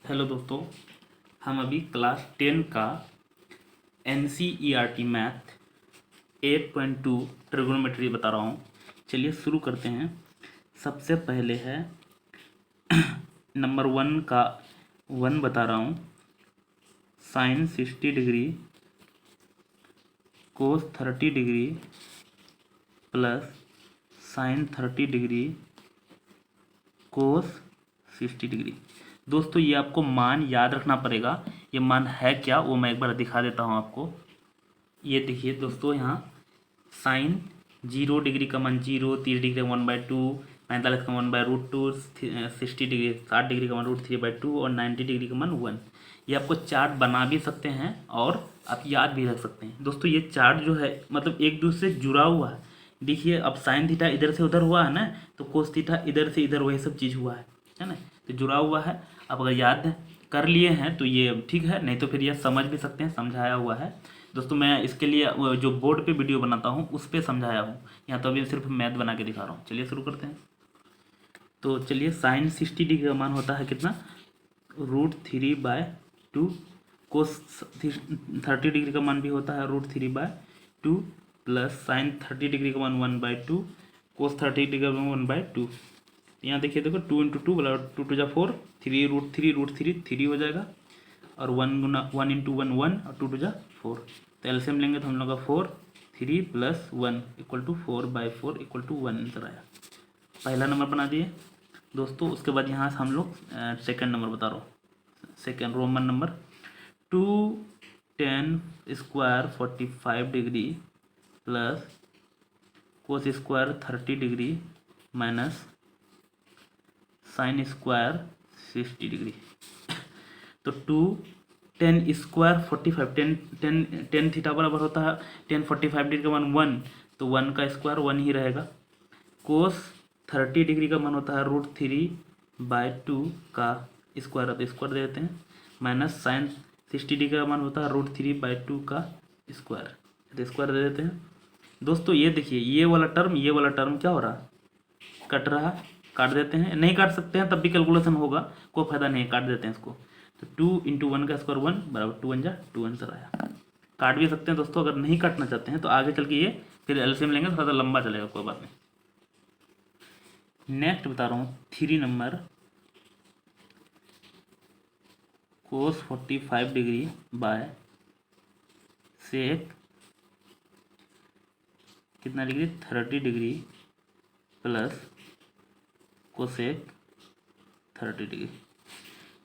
Hello दोस्तों, हम अभी क्लास 10 का NCERT मैथ 8.2 ट्रिगोनोमेट्री बता रहा हूँ। चलिए शुरू करते हैं। सबसे पहले है नंबर 1 का 1 बता रहा हूँ। Sine 60 degree cos 30 degree plus sine 30 degree cos 60 degree. दोस्तों ये आपको मान याद रखना पड़ेगा। ये मान है क्या वो मैं एक बार दिखा देता हूँ आपको। ये देखिए दोस्तों, यहाँ साइन 0 डिग्री का मान 0, 30 डिग्री का 1/2, 45 का मान √2, 60 डिग्री 60 डिग्री का मान √3/2 और 90 डिग्री का मान 1। ये आपको चार्ट बना भी सकते हैं और आप याद भी रख सकते हैं। दोस्तों ये चार्ट जो है मतलब एक दूसरे से जुड़ा हुआ है। देखिए अब साइन थीटा इधर से उधर हुआ है ना, तो कोस थीटा इधर से इधर वही सब चीज़ हुआ है ना, तो जुड़ा हुआ है। अब अगर याद कर लिए हैं तो ये ठीक है, नहीं तो फिर ये समझ भी सकते हैं, समझाया हुआ है। दोस्तों मैं इसके लिए जो बोर्ड पे वीडियो बनाता हूँ उस पर समझाया हूँ, यहाँ तो अभी सिर्फ मैथ बना के दिखा रहा हूँ। चलिए शुरू करते हैं। तो चलिए साइन 60 डिग्री का मान होता है कितना, √3/2। कोस 30 डिग्री का मान भी होता है √3/2 प्लस साइन 30 डिग्री का मान 1/2, कोस 30 डिग्री का मान 1/2। यहाँ देखिए, देखो 2 × 2 बोला 2 × 2 4, 3 √3 3 हो जाएगा और 1 × 1 × 1 और 2 × 2 4। तो एलसीएम लेंगे तो हम लोग का 4, 3 + 1 = 4/4 = 1 आंसर आया। पहला नंबर बना दिए दोस्तों। उसके बाद यहाँ से हम लोग सेकंड नंबर बता रहा हूँ। Second Roman number 2 tan square 45 degree plus cos square 30 degree minus sine square 60 degree. तो 2 tan स्क्वायर 45, टेन थीटा बराबर होता है tan 45 डिग्री का मान 1, तो 1 का स्क्वायर 1 ही रहेगा। कोस 30 डिग्री का मान होता है √3/2 का स्क्वायर, तो स्क्वायर दे देते हैं, माइनस साइन 60 डिग्री का मान होता है √3/2 का स्क्वायर, तो स्क्वायर दे देते हैं। दोस्तों ये देखिए, ये वाला टर्म क्या हो रहा है, कट रहा, काट देते हैं। नहीं काट सकते हैं तब भी कैलकुलेशन होगा, कोई फायदा नहीं है, काट देते हैं इसको। तो 2 × 1 का स्क्वायर 1 बराबर 2 × 2 आंसर आया। काट भी सकते हैं दोस्तों, अगर नहीं काटना चाहते हैं तो आगे चल के ये फिर एलसीएम लेंगे, थोड़ा सा लंबा चलेगा, कोई बात नहीं। नेक्स्ट बता रहा हूँ 3 number cos 45 degree by sec कितना degree 30 degree plus cosec 30 degree.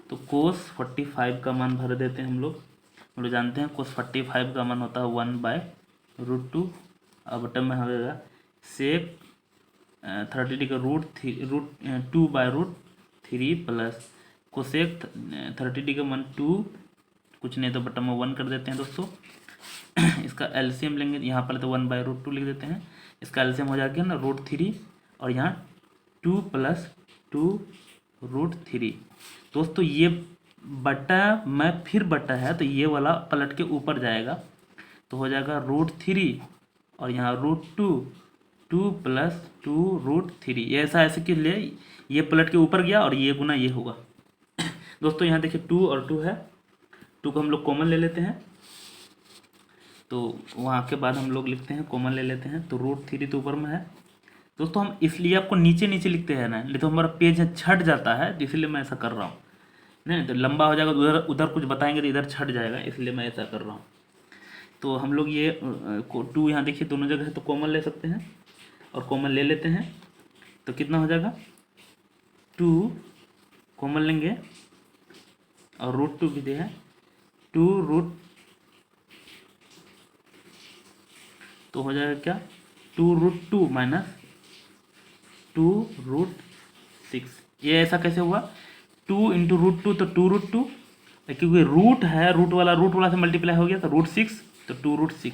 तो कोस 45 का मान भर देते हैं हम लोग जानते हैं कोस 45 का मान होता है 1/√2। अब बटन में होगा सेक 30 डिग्री का √2/√3 प्लस कोसेक 30 डिग्री का मान 2, कुछ नहीं तो बटन में 1 कर देते हैं दोस्तों। इसका एलसीएम लेंगे, यहाँ पर तो 1/√2 लिख देते हैं, इसका एलसीएम हो जाएगा ना √3 और यहाँ 2 + 2√3। दोस्तों ये बटा में फिर बटा है तो ये वाला पलट के ऊपर जाएगा, तो हो जाएगा √3 और यहाँ √2, 2 + 2√3। ये ऐसा ऐसे कि ले ये पलट के ऊपर गया और ये गुना ये होगा। दोस्तों यहाँ देखिए 2 और 2 है, 2 को हम लोग कॉमन ले लेते हैं, तो वहाँ के बाद हम लोग लिखते हैं कॉमन ले लेते हैं, तो √3 तो ऊपर में है। दोस्तों हम इसलिए आपको नीचे नीचे लिखते हैं ना, नहीं तो हमारा पेज छट जाता है, तो इसलिए मैं ऐसा कर रहा हूँ। नहीं तो लंबा हो जाएगा, तो उधर उधर कुछ बताएंगे तो इधर छट जाएगा, इसलिए मैं ऐसा कर रहा हूँ। तो हम लोग ये 2 यहाँ देखिए दोनों जगह है, तो कॉमन ले सकते हैं और कॉमन ले लेते हैं, तो कितना हो जाएगा 2 कॉमन लेंगे और √2 भी दे है 2 तो हो जाएगा क्या 2√2 माइनस 2√6। ये ऐसा कैसे हुआ 2 × √2 तो 2√2, क्योंकि रूट है, रूट वाला से मल्टीप्लाई हो गया तो √6, तो 2√6।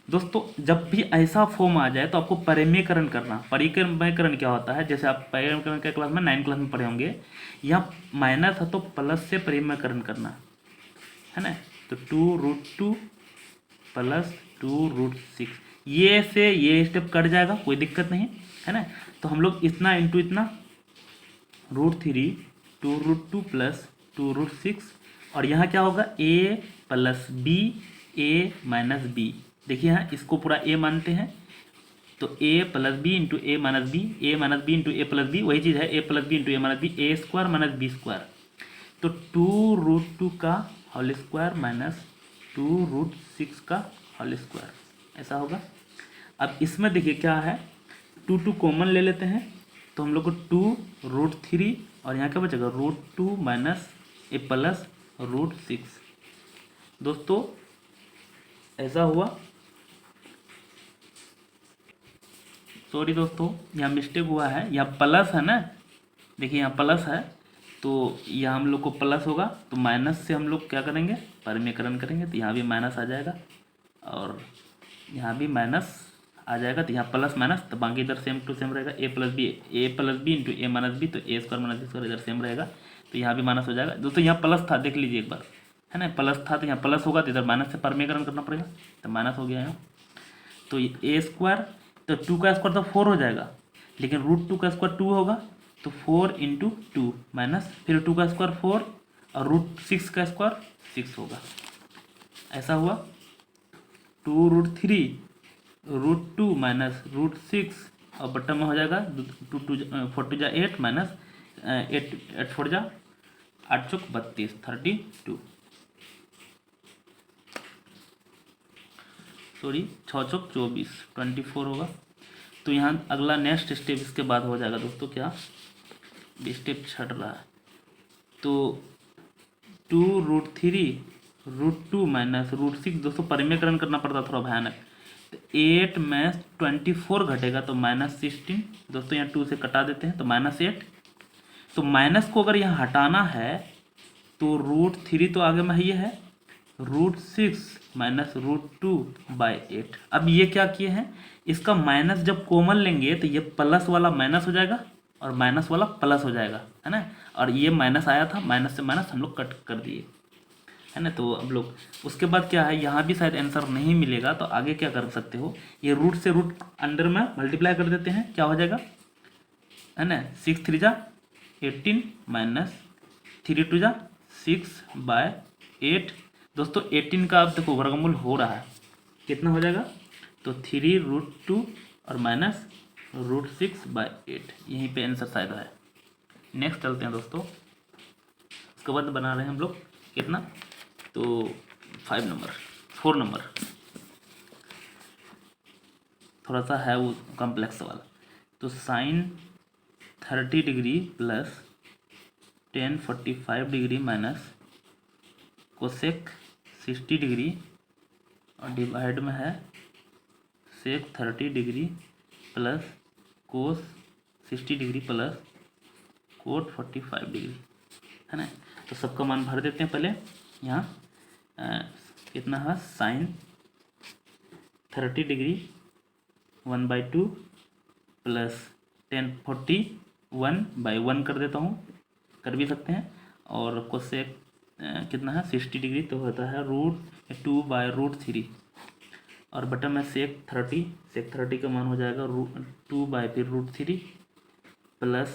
दोस्तों जब भी ऐसा फॉर्म आ जाए तो आपको परिमेयकरण करना। परिमेयकरण क्या होता है, जैसे आप परिमेयकरण के क्लास में 9 क्लास में पढ़े होंगे, यहाँ माइनस है तो प्लस से परिमेयकरण करना है ना, तो 2√2 + 2√6, ये से ये स्टेप कट जाएगा, कोई दिक्कत नहीं है ना। तो हम लोग इतना इंटू इतना √3 2√2 + 2√6 और यहाँ क्या होगा a plus B a minus B. देखिए यहाँ इसको पूरा a मानते हैं तो a plus B into A minus B, A minus B into A plus B, वही चीज़ है a plus B into A minus B, A square minus B square. तो 2√2 का होल स्क्वायर माइनस 2√6 का होल स्क्वायर, ऐसा होगा। अब इसमें देखिए क्या है, 2 कॉमन ले लेते हैं तो हम लोग को 2√3 और यहाँ क्या बचेगा √2 माइनस ए प्लस √6। दोस्तों ऐसा हुआ, सॉरी दोस्तों यहाँ मिस्टेक हुआ है, यहाँ प्लस है ना, देखिए यहाँ प्लस है तो यहाँ हम लोग को प्लस होगा तो माइनस से हम लोग क्या करेंगे परिमेयकरण करेंगे तो यहाँ भी माइनस आ जाएगा और यहाँ भी माइनस आ जाएगा तो यहाँ प्लस माइनस, तो बाकी इधर सेम टू सेम रहेगा, ए plus B into A minus B, तो ए स्क्वायर माइनस बी स्क्वायर इधर सेम रहेगा तो यहाँ भी माइनस हो जाएगा। दोस्तों यहाँ प्लस था, देख लीजिए एक बार, है ना, प्लस था तो यहाँ प्लस होगा तो इधर माइनस से परिमेयकरण करना पड़ेगा तो माइनस हो गया यहाँ। तो ए स्क्वायर तो 2 का स्क्वायर तो 4 हो जाएगा, लेकिन √2 का स्क्वायर 2 होगा तो 4 इंटू 2 माइनस फिर 2 का स्क्वायर 4 और √6 का स्क्वायर 6 होगा, ऐसा हुआ। 2√3 √2 माइनस √6 और बटन में हो जाएगा 4 जा 8 माइनस 8 4 जा 8 चौक 32 32, सॉरी 6 चौक 24 24 होगा। तो यहाँ अगला नेक्स्ट स्टेप इसके बाद हो जाएगा दोस्तों, क्या स्टेप छट रहा है, तो 2√3 √2 माइनस √6, दोस्तों परिमेयकरण करना पड़ता थोड़ा भयानक, तो 8 में 24 घटेगा तो माइनस 16, दोस्तों यहाँ 2 से कटा देते हैं तो -8। तो माइनस को अगर यहाँ हटाना है तो √3 तो आगे में ही है, √6 माइनस √2/8। अब ये क्या किए हैं, इसका माइनस जब कॉमन लेंगे तो ये प्लस वाला माइनस हो जाएगा और माइनस वाला प्लस हो जाएगा, है ना, और ये माइनस आया था, माइनस से माइनस हम लोग कट कर दिए, है ना। तो अब लोग उसके बाद क्या है, यहाँ भी शायद आंसर नहीं मिलेगा तो आगे क्या कर सकते हो, ये रूट से रूट अंडर में मल्टीप्लाई कर देते हैं, क्या हो जाएगा, है ना, 6 3 जा 18 माइनस 3 2 जा 6/8। दोस्तों 18 का अब देखो वर्गमूल हो रहा है, कितना हो जाएगा, तो 3√2 और माइनस √6/8, यहीं पे आंसर शायद है। नेक्स्ट चलते हैं दोस्तों, उसके बाद बना रहे हैं हम लोग कितना, तो 4 नंबर थोड़ा सा है वो कॉम्प्लेक्स वाला। तो sine 30 degree plus tan 45 degree minus cosec 60 degree और डिवाइड में है sec 30 degree plus cos 60 degree plus cot 45 degree, है ना। तो सबका मान भर देते हैं पहले, यहाँ कितना है, साइन 30 डिग्री 1/2 प्लस tan 41/1 कर देता हूँ, कर भी सकते हैं, और कोसेक कितना है 60 डिग्री तो होता है √2/√3 और बटन में सेक 30 का मान हो जाएगा 2/√3 प्लस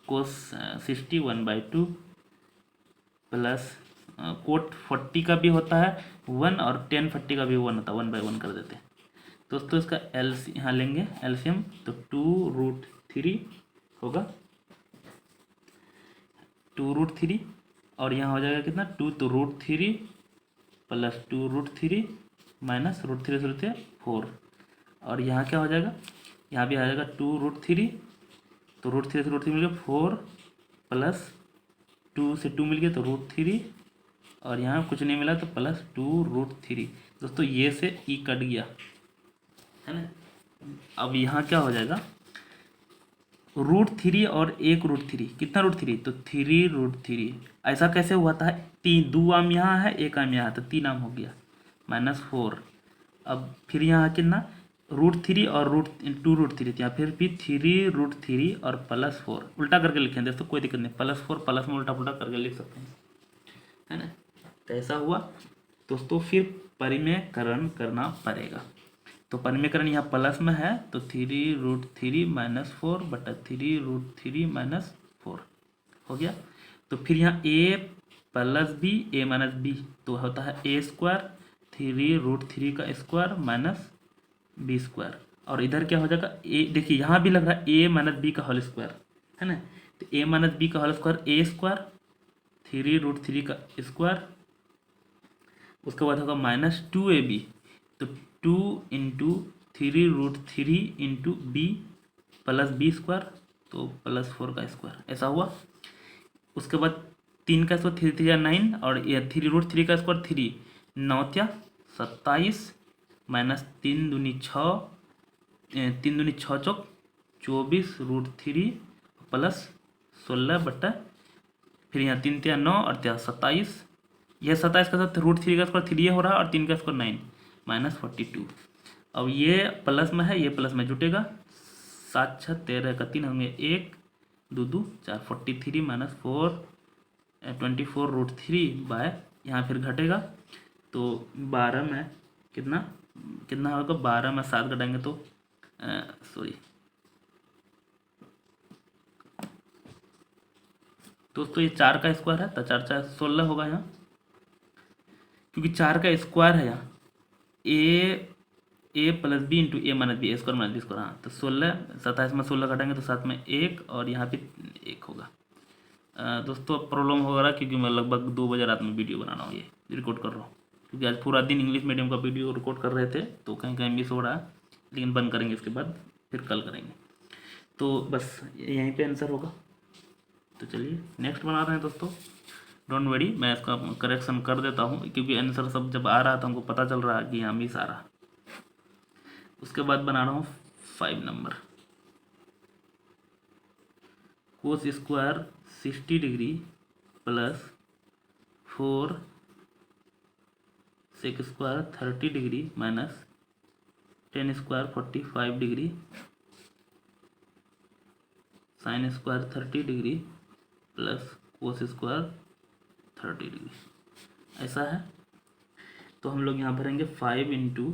कोस 60 1/2 प्लस कोट 40 का भी होता है 1 और tan 40 का भी 1 होता है, 1/1 कर देते हैं। दोस्तों इसका यहाँ लेंगे एलसीएम तो 2√3 होगा, 2√3 और यहाँ हो जाएगा कितना 2 तो √3 प्लस 2√3 माइनस √3 से 4 और यहाँ क्या हो जाएगा, यहाँ भी आ जाएगा 2√3 तो √3 से √3 मिल गया 4 प्लस 2 से 2 मिल गया तो √3 और यहाँ कुछ नहीं मिला तो प्लस 2√3। दोस्तों ये से ई कट गया, है ना। अब यहाँ क्या हो जाएगा, √3 और एक √3 कितना √3 तो 3√3, ऐसा कैसे हुआ था, 2 आम यहाँ है 1 आम यहाँ तो 3 आम हो गया -4। अब फिर यहाँ कितना √3 और 2√3 यहाँ फिर भी 3√3 और +4 उल्टा करके लिखें दोस्तों, कोई दिक्कत नहीं, +4 प्लस में उल्टा पुल्टा करके लिख सकते हैं, है ना। तो ऐसा हुआ दोस्तों, फिर परिमेयकरण करना पड़ेगा। तो परिमेयकरण यहाँ प्लस में है तो 3√3 -4 बटा 3√3 -4 हो गया। तो फिर यहाँ a plus B A minus B, तो होता है ए स्क्वायर 3√3 का स्क्वायर माइनस बी स्क्वायर। और इधर क्या हो जाएगा, ए देखिए यहाँ भी लग रहा है ए माइनस बी का होल स्क्वायर है ना, तो ए माइनस बी का होल स्क्वायर ए स्क्वायर 3√3 का स्क्वायर, उसके बाद होगा -2ab, तो 2 × 3√3 × बी + बी स्क्वायर, तो +4 का स्क्वायर, ऐसा हुआ। उसके बाद 3 का स्क्वायर 3 3 या 9, और ये 3√3 का स्क्वायर 3 9 क्या 27 -3 दूनी 6, 3 दूनी 6 चौक 24√3 +16 फिर यहाँ 3 3 9 और 27, यह 27 का साथ √3 का स्क्वायर 3 हो रहा है और 3 का स्क्वायर 9 -42। अब ये प्लस में है, ये प्लस में जुटेगा, 7 6 13 का 3 होंगे 1 2 2 4 43 -4 24√3 बाय, यहाँ फिर घटेगा तो 12 में कितना कितना होगा, 12 में 7 घटाएंगे तो सॉरी दोस्तों ये 4 का स्क्वायर है, तो 4 4 16 होगा यहाँ, क्योंकि 4 का स्क्वायर है यहाँ ए + B × A minus B, A square minus B square, हाँ तो 16 27 में 16 घटाएंगे तो 7 में 1 और यहाँ पे 1 होगा। दोस्तों प्रॉब्लम हो रहा है क्योंकि मैं लगभग 2 बजे रात में वीडियो बना रहा हूँ, ये रिकॉर्ड कर रहा हूँ, क्योंकि आज पूरा दिन इंग्लिश मीडियम का वीडियो रिकॉर्ड कर रहे थे तो कहीं कहीं मिस हो रहा है, लेकिन बंद करेंगे इसके बाद, फिर कल करेंगे। तो बस यहीं पे आंसर होगा। तो चलिए नेक्स्ट बना रहे हैं दोस्तों, डोंट वरी, मैं इसका करेक्शन कर देता हूँ क्योंकि आंसर सब जब आ रहा था हमको पता चल रहा है कि यहाँ मिस आ रहा। उसके बाद बना रहा हूँ 5 number, cos square 60 degree +4 sec square 30 degree minus 10 square 45 degree sine square 30 degree plus cos square 30 degree, ऐसा है। तो हम लोग यहाँ भरेंगे 5 ×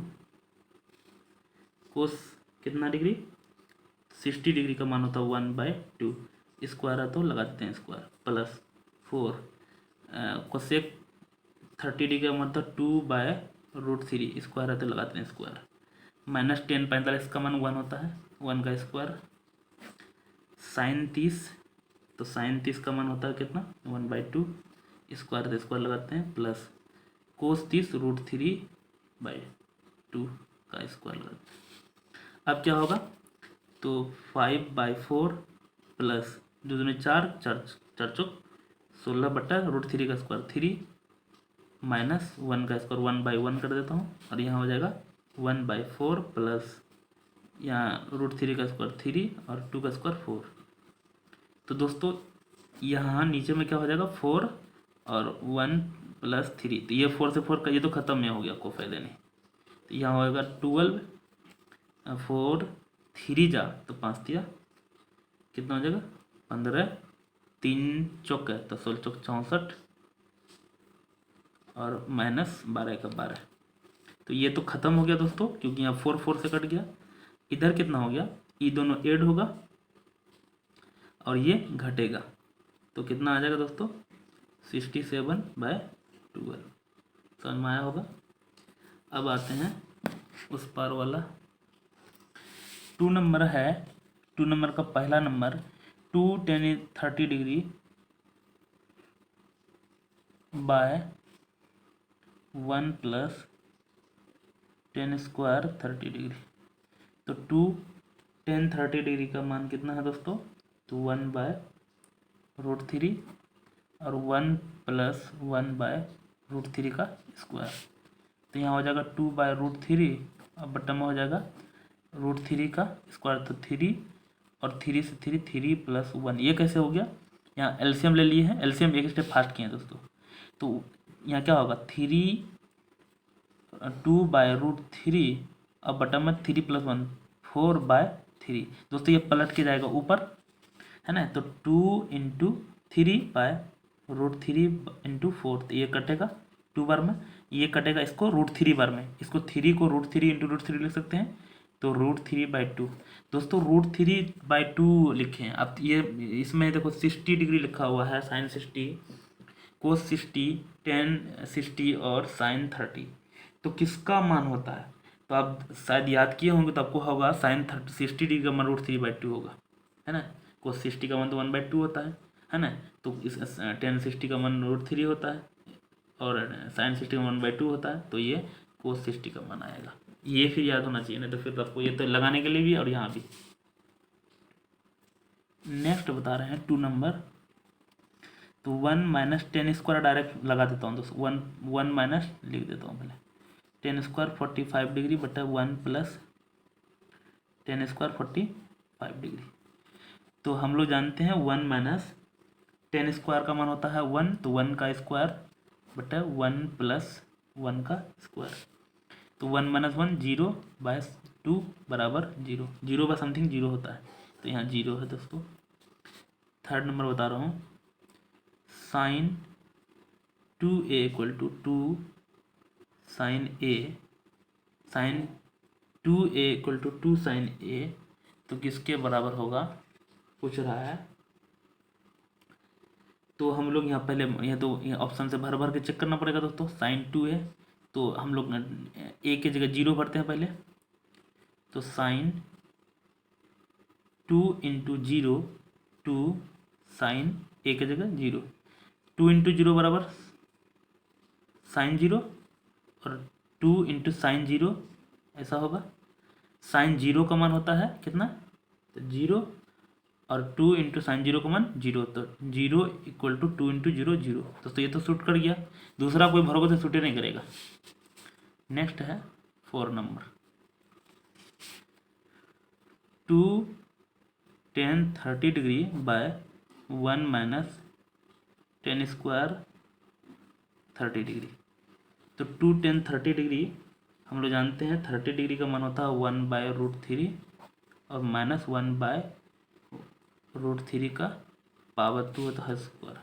कोस कितना डिग्री 60 डिग्री का मान होता है 1/2, स्क्वायर है तो लगा देते हैं स्क्वायर, +4 कोसेक 30 डिग्री का मतलब 2/√3, स्क्वायर है तो लगाते हैं स्क्वायर, -10 45 का मान 1 होता है, 1 का स्क्वायर, साइन 30, तो साइन 30 का मान होता है कितना 1/2, स्क्वायर तो स्क्वायर लगाते हैं, प्लस कोस 30 √3/2 का स्क्वायर लगाते हैं। अब क्या होगा, तो 5/4 प्लस 2 दूनी 4 4 चौक 16/√3 का स्क्वायर 3 माइनस 1 का स्क्वायर 1/1 कर देता हूँ, और यहाँ हो जाएगा 1/4 प्लस यहाँ √3 का स्क्वायर 3 और 2 का स्क्वायर 4। तो दोस्तों यहाँ नीचे में क्या हो जाएगा 4 और 1 + 3, तो ये 4 से 4 का ये तो खत्म में हो गया, कोई फायदा नहीं, तो यहाँ होएगा 12 4 3 जा तो 5 दिया कितना हो जाएगा 15, 3 चौक है तो 16 चौक 64 और -12 का 12, तो ये तो ख़त्म हो गया दोस्तों, क्योंकि यहाँ 4 4 से कट गया, इधर कितना हो गया, ये दोनों ऐड होगा और ये घटेगा, तो कितना आ जाएगा दोस्तों 67/12, समझ में आया होगा। अब आते हैं उस पार वाला 2 नंबर है, 2 नंबर का पहला number 2 tan 30 degree by 1 + tan square 30 degree, तो 2 tan 30 डिग्री का मान कितना है दोस्तों, तो 1/√3 और 1 + 1/√3 का स्क्वायर, तो यहाँ हो जाएगा 2/√3 और बटन में हो जाएगा √3 का स्क्वायर, तो 3 और 3 से 3 3 + 1, ये कैसे हो गया, यहाँ एलसीएम ले लिए हैं, एलसीएम एक स्टेप फास्ट किए हैं दोस्तों, तो यहाँ क्या होगा 3 2/√3 और बटन में 3 + 1 4/3, दोस्तों ये पलट के जाएगा ऊपर है ना, तो 2 × 3/√3 × 4, तो ये कटेगा 2 बार में, ये कटेगा इसको √3 बार में, इसको 3 को √3 × √3 लिख सकते हैं, तो √3/2, दोस्तों √3/2 लिखे हैं। अब ये इसमें देखो 60 डिग्री लिखा हुआ है, साइन 60 कोस 60, टेन 60 और साइन 30, तो किसका मान होता है? तो आप शायद याद किए होंगे, तो आपको होगा साइन 60 डिग्री का मान √3/2 होगा, है ना। कोस 60 का मान तो 1/2 होता है ना। तो इस टेन 60 का मान √3 होता है और साइन 60 का 1/2 होता है, तो ये कोस 60 का मान आएगा। ये फिर याद होना चाहिए, नहीं तो फिर आपको ये तो लगाने के लिए भी और यहाँ भी। नेक्स्ट बता रहे हैं 2 नंबर। तो 1 माइनस टेन स्क्वायर डायरेक्ट लगा देता हूँ दोस्तों, 1 माइनस लिख देता हूँ पहले। टेन स्क्वायर 45 डिग्री बटा 1 प्लस टेन स्क्वायर 45 डिग्री। तो हम लोग जानते हैं 1 माइनस टेन स्क्वायर का मान होता है 1, तो 1 का स्क्वायर बटा 1 प्लस 1 का स्क्वायर। तो 1 माइनस 1 0/2 बराबर 0, 0/समथिंग 0 होता है, तो यहाँ 0 है दोस्तों। थर्ड नंबर बता रहा हूँ, sine 2a equal to 2 sine a, sine 2a equal to 2 sine a, तो किसके बराबर होगा पूछ रहा है। तो हम लोग यहाँ पहले यह तो ऑप्शन से भर भर के चेक करना पड़ेगा दोस्तों। साइन 2a, तो हम लोग a की जगह 0 भरते हैं पहले, तो साइन 2 इंटू 0 2 साइन a की जगह 0, 2 इंटू 0 बराबर साइन 0 और 2 इंटू साइन 0 ऐसा होगा। साइन 0 का मान होता है कितना, तो 0 और 2 इंटू साइन 0 का मान 0, तो 0 इक्वल टू 2 इंटू 0 0। दोस्तों ये तो शूट कर गया, दूसरा कोई भरोगे तो शूट नहीं करेगा। नेक्स्ट है 4 number, 2 ten 30 degree by 1 minus ten square 30 degree. तो 2 टेन 30 डिग्री हम लोग जानते हैं 30 डिग्री का मान होता है 1/√3 और माइनस 1/√3 का पावर 2 होता है स्क्वायर।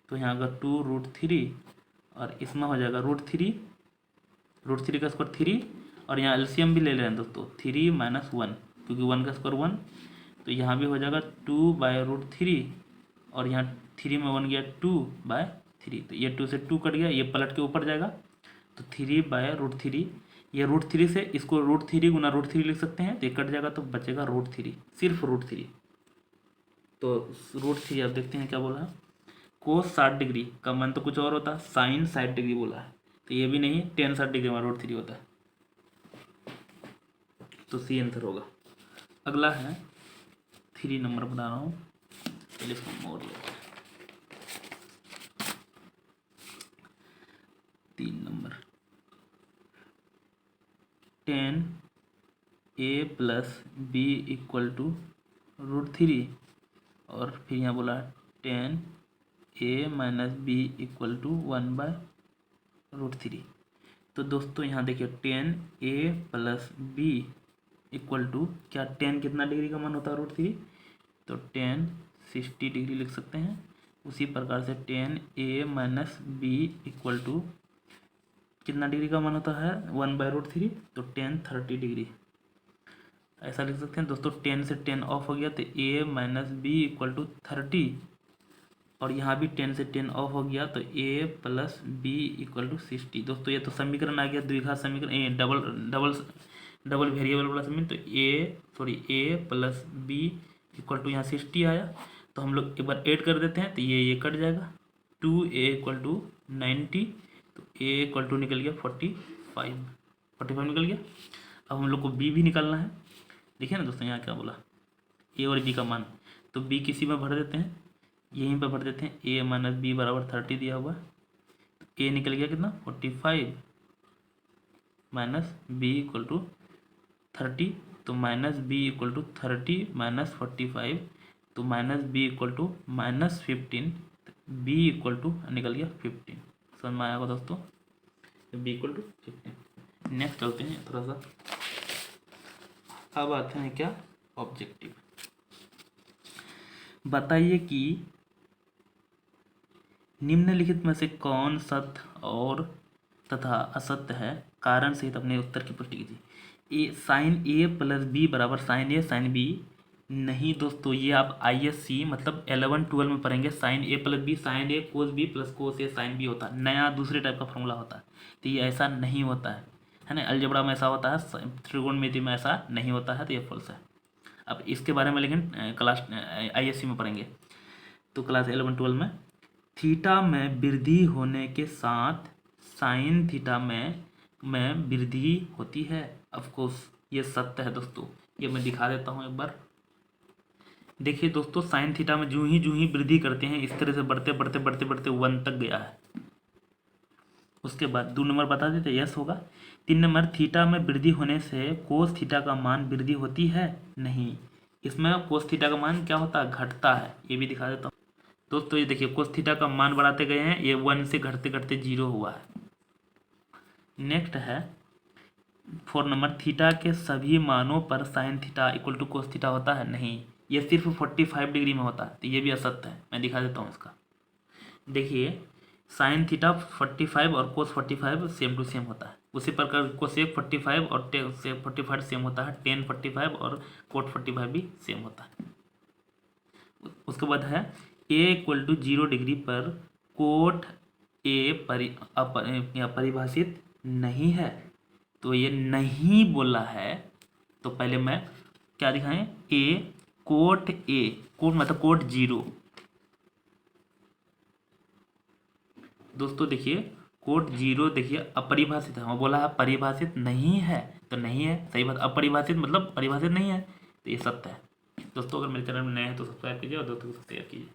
तो यहाँ अगर 2√3 और इसमें हो जाएगा √3 का स्क्वायर 3, और यहाँ एलसीएम भी ले ले रहे हैं दोस्तों, 3 माइनस 1, क्योंकि 1 का स्क्वायर 1, तो यहाँ भी हो जाएगा 2/√3 और यहाँ 3 में 1 गया 2/3, तो ये 2 से 2 कट गया, ये पलट के ऊपर जाएगा, तो 3/√3। ये √3 से इसको √3 गुना √3 लिख सकते हैं, तो ये कट जाएगा तो बचेगा √3, सिर्फ √3। तो √3 आप देखते हैं क्या बोला है, कोस 60 डिग्री का मान तो कुछ और होता है, साइन 60 डिग्री बोला है, तो ये भी नहीं, टेन 60 डिग्री में √3 होता है, तो सी आंसर होगा। अगला है 3 नंबर बना रहा हूँ, पहले इसको मोड़ लेते हैं। 3 number, 10a plus b equal to √3, और फिर यहाँ बोला 10a minus b equal to 1/√3। तो दोस्तों यहाँ देखिए 10a plus b equal to क्या, 10 कितना डिग्री का मान होता है √3, तो 10 60 डिग्री लिख सकते हैं। उसी प्रकार से 10a minus b equal to कितना डिग्री का मान होता है 1/√3, तो 10 30 डिग्री ऐसा लिख सकते हैं दोस्तों। 10 से 10 ऑफ हो गया, तो a minus B equal to 30, और यहाँ भी 10 से 10 ऑफ हो गया, तो a plus B equal to 60। दोस्तों ये तो समीकरण आ गया द्विघात समीकरण, डबल वेरिएबल वाला समीकरण, तो a plus B equal to यहाँ 60 आया, तो हम लोग एक बार ऐड कर देते हैं, तो ये कट जाएगा, 2a इक्वल टू 90, तो a इक्वल टू निकल गया 45 निकल गया। अब हम लोग को b भी निकालना है। देखिए ना दोस्तों यहाँ क्या बोला, a और b का मान, तो b किसी में भर देते हैं, यहीं पर भर देते हैं, a माइनस बी बराबर 30 दिया हुआ है, तो a निकल गया कितना 45 माइनस बी इक्वल टू 30, तो minus B equal to 30 minus 45, तो minus B equal to minus 15, B equal to निकल गया 15। समझ में आया होगा दोस्तों, बी इक्वल टू 15। नेक्स्ट चलते हैं थोड़ा सा, अब आते हैं क्या ऑब्जेक्टिव। बताइए कि निम्नलिखित में से कौन सत्य और तथा असत्य है, कारण सहित अपने उत्तर की पुष्टि कीजिए। ए साइन ए प्लस बी बराबर साइन ए साइन बी नहीं दोस्तों, ये आप ISC मतलब 11-12 में पढ़ेंगे। साइन ए प्लस बी साइन ए कोस बी प्लस कोस ए साइन बी होता है, नया दूसरे टाइप का फॉर्मूला होता है। तो ये ऐसा नहीं होता है ना। अलजेब्रा में ऐसा होता है, त्रिकोणमिति में ऐसा नहीं होता है, तो ये फॉल्स है। अब इसके बारे में लेकिन क्लास ISC में पढ़ेंगे। तो क्लास 11-12 में थीटा में वृद्धि होने के साथ साइन थीटा में वृद्धि होती है। ऑफकोर्स ये सत्य है दोस्तों। ये मैं दिखा देता हूँ एक बार। देखिए दोस्तों, साइन थीटा में जूं ही वृद्धि करते हैं, इस तरह से बढ़ते बढ़ते बढ़ते बढ़ते 1 तक गया है। उसके बाद 2 नंबर बता देते, यस होगा। 3 नंबर, थीटा में वृद्धि होने से कोस थीटा का मान वृद्धि होती है? नहीं, इसमें कोस थीटा का मान क्या होता है? घटता है। ये भी दिखा देता हूँ दोस्तों। ये देखिए, कोस थीटा का मान बढ़ाते गए हैं, ये 1 से घटते घटते 0 हुआ है। नेक्स्ट है 4 नंबर, थीटा के सभी मानों पर sine theta equal to cos theta होता है? नहीं, ये सिर्फ 45 डिग्री में होता है। तो ये भी असत्य है, मैं दिखा देता हूँ इसका। देखिए, साइन थीटा 45 और कोस 45 सेम टू सेम होता है। उसी प्रकार कोसेक 45 और टेक 45 सेम होता है। टेन 45 और कोट 45 भी सेम होता है। उसके बाद है ए इक्वल टू 0 डिग्री पर कोट ए परिभाषित नहीं है। तो ये नहीं बोला है, तो पहले मैं क्या दिखाएं? कोट मतलब कोट 0। दोस्तों देखिए, कोट 0 देखिए अपरिभाषित है, बोला है परिभाषित नहीं है, तो नहीं है, सही बात। अपरिभाषित मतलब परिभाषित नहीं है, तो ये सत्य है। दोस्तों अगर मेरे चैनल में नए हैं तो सब्सक्राइब कीजिए और दोस्तों को शेयर कीजिए।